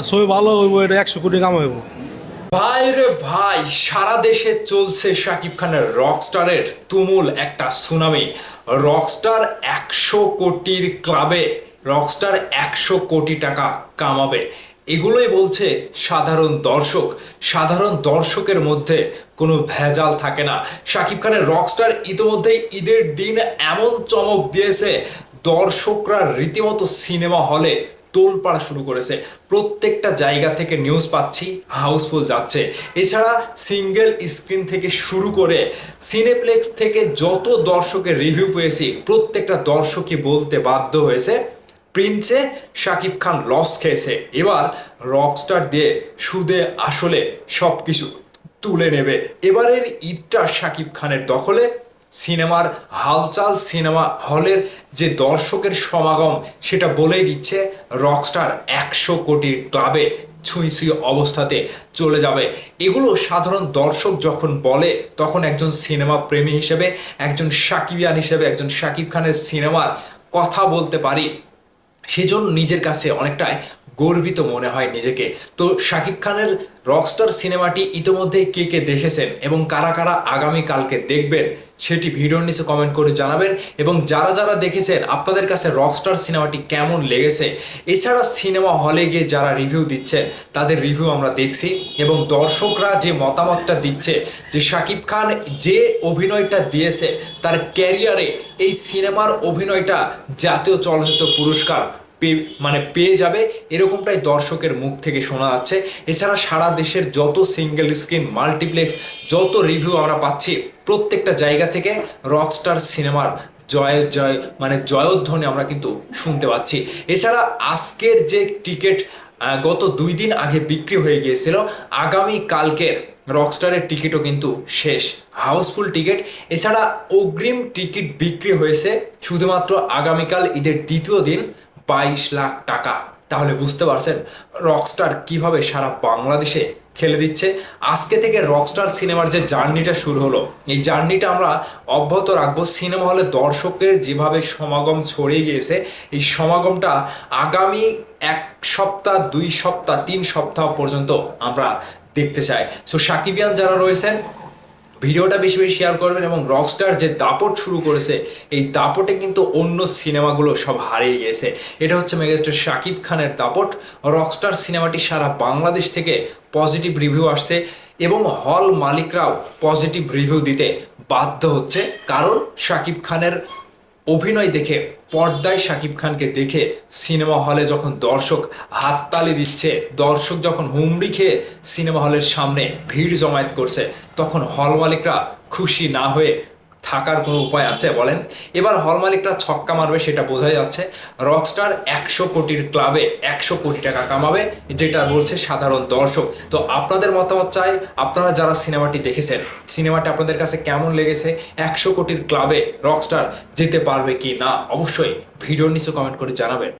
ছবি ভালো হইব, এটা 100 কোটি কামাইব। ভাই রে ভাই, সারা দেশে চলছে শাকিব খানের রকস্টারের তুমুল একটা সুনামি। রকস্টার 100 কোটির ক্লাবে, রকস্টার 100 কোটি টাকা কামাবে, এগুলোই বলছে সাধারণ দর্শক। সাধারণ দর্শকের মধ্যে কোনো ভেজাল থাকে না। শাকিব খানের রকস্টার ইতিমধ্যেই ঈদের দিন এমন চমক দিয়েছে, দর্শকরা রীতিমতো সিনেমা হলে তোলপাড় শুরু করেছে। প্রত্যেকটা জায়গা থেকে নিউজ পাচ্ছি হাউসফুল যাচ্ছে। এছাড়া সিঙ্গেল স্ক্রিন থেকে শুরু করে সিনেপ্লেক্স থেকে যত দর্শকের রিভিউ পেয়েছি, প্রত্যেকটা দর্শকই বলতে বাধ্য হয়েছে প্রিন্সে শাকিব খান লস খেয়েছে। এবার রকস্টার দিয়ে সুদে আসলে সব কিছু তুলে নেবে। এবারের ঈদটা শাকিব খানের দখলে। সিনেমার হালচাল, সিনেমা হলের যে দর্শকের সমাগম, সেটা বলেই দিচ্ছে রকস্টার 100 কোটির ক্লাবে ছুঁই ছুঁই অবস্থাতে চলে যাবে। এগুলো সাধারণ দর্শক যখন বলে, তখন একজন সিনেমা প্রেমী হিসেবে, একজন শাকিবিয়ান হিসেবে, একজন শাকিব খানের সিনেমার কথা বলতে পারি, সেজন্য নিজের কাছে অনেকটাই গর্বিত মনে হয় নিজেকে। তো শাকিব খানের রকস্টার সিনেমাটি ইতিমধ্যে কে কে দেখেছেন এবং কারা কারা আগামীকালকে দেখবেন, সেটি ভিডিওর নিচে কমেন্ট করে জানাবেন। এবং যারা যারা দেখেছেন, আপনাদের কাছে রকস্টার সিনেমাটি কেমন লেগেছে। এছাড়া সিনেমা হলে গিয়ে যারা রিভিউ দিচ্ছেন, তাদের রিভিউ আমরা দেখছি এবং দর্শকরা যে মতামতটা দিচ্ছে, যে শাকিব খান যে অভিনয়টা দিয়েছে তার ক্যারিয়ারে, এই সিনেমার অভিনয়টা জাতীয় চলচ্চিত্র পুরস্কার পেয়ে যাবে, এরকমটাই দর্শকের মুখ থেকে শোনা যাচ্ছে। এছাড়া সারা দেশের যত সিঙ্গেল স্ক্রিন, মাল্টিপ্লেক্স, যত রিভিউ আমরা পাচ্ছি, প্রত্যেকটা জায়গা থেকে রকস্টার সিনেমার জয় জয় জয়ধ্বনি আমরা কিন্তু শুনতে পাচ্ছি। এছাড়া আজকের যে টিকিট গত 2 দিন আগে বিক্রি হয়ে গিয়েছিল, আগামী কালকের রকস্টারের টিকিটও কিন্তু শেষ, হাউসফুল টিকিট। এছাড়া অগ্রিম টিকিট বিক্রি হয়েছে শুধুমাত্র আগামীকাল ঈদের দ্বিতীয় দিন 22 লাখ টাকা। তাহলে বুঝতে পারছেন রকস্টার কিভাবে সারা বাংলাদেশে খেলে দিচ্ছে। আজকে থেকে রকস্টার সিনেমার যে জার্নিটা শুরু হলো, এই জার্নিটা আমরা অব্যাহত রাখবো। সিনেমা হলে দর্শকের যেভাবে সমাগম ছড়িয়ে গিয়েছে, এই সমাগমটা আগামী 1 সপ্তাহ, 2 সপ্তাহ, 3 সপ্তাহ পর্যন্ত আমরা দেখতে চাই। সো সাকিবিয়ান যারা রয়েছেন, ভিডিওটা বেশি বেশি শেয়ার করবেন। এবং রকস্টার যে দাপট শুরু করেছে, এই দাপটে কিন্তু অন্য সিনেমাগুলো সব হারিয়ে গিয়েছে। এটা হচ্ছে মেগাস্টার শাকিব খানের দাপট। রকস্টার সিনেমাটি সারা বাংলাদেশ থেকে পজিটিভ রিভিউ আসছে এবং হল মালিকরাও পজিটিভ রিভিউ দিতে বাধ্য হচ্ছে, কারণ শাকিব খানের অভিনয় দেখে, পর্দায় শাকিব খানকে দেখে সিনেমা হলে যখন দর্শক হাততালি দিচ্ছে, দর্শক যখন হুমড়ি খেয়ে সিনেমা হলের সামনে ভিড় জমায়েত করছে, তখন হল মালিকরা খুশি না হয়ে থাকার কোনো উপায় আছে বলেন? এবার হল মালিকরা ছক্কা মারবে, সেটা বোঝা যাচ্ছে। রকস্টার 100 কোটির ক্লাবে 100 কোটি টাকা কামাবে, যেটা বলছে সাধারণ দর্শক। তো আপনাদের মতামত চাই। আপনারা যারা সিনেমাটি দেখেছেন, সিনেমাটি আপনাদের কাছে কেমন লেগেছে? 100 কোটির ক্লাবে রকস্টার যেতে পারবে কি না, অবশ্যই ভিডিওর নিচে কমেন্ট করে জানাবেন।